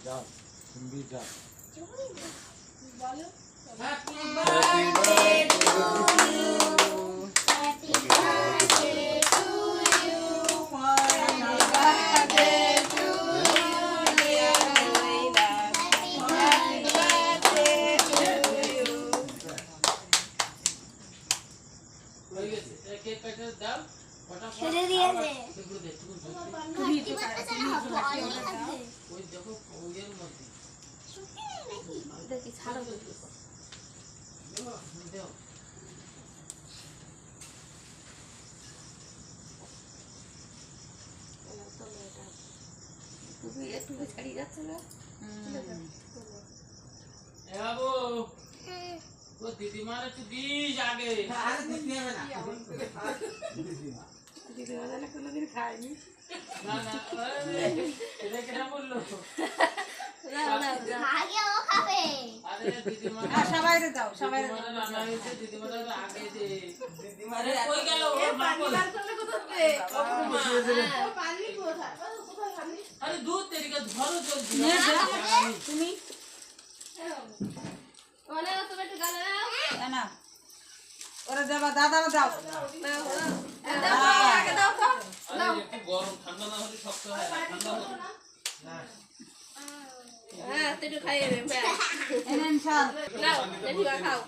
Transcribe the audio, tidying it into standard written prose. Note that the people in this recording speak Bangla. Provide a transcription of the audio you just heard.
যাও তুমি যাও বলো happy birthday to you happy birthday to you happy birthday to you dear Rohida happy birthday to you হয়ে গেছে কেক কাটে দাও ফটাফট ছেড়ে দিয়েছে সেগুলো দে তুমি তুমি তো ওই দেখো ওইয়ের মধ্যে দেখি ছাড়ো দাও তুমি একটু ছাড়িয়ে যাচ্ছে না এ বাবু ও দিদিমার একটু দিস আগে আর দিতে হবে না দিদি বাজারে কোনোদিন খাইনি না না এটা কেন বললো আগে ও খাবে আরে দিদিমা সবাই দাও সবাই দিদিমার রান্না হয়েছে দিদিমার আগে দে দিদিমারে কই গেল ও মা কই পানি কোথায় কোথায় পানি আরে দুধ তেরিকা ধরো জলদি তুমি ওনে তুমি একটু গালে নাও না ওরে দেবা দাদারা দাও দাও আগে দাও তো আরে একটু গরম ঠান্ডা না হলে শক্ত হয় ঠান্ডা হলে হ্যাঁ তুই একটু খাইয়ে দে এনেন শাল নাও দেখি খাও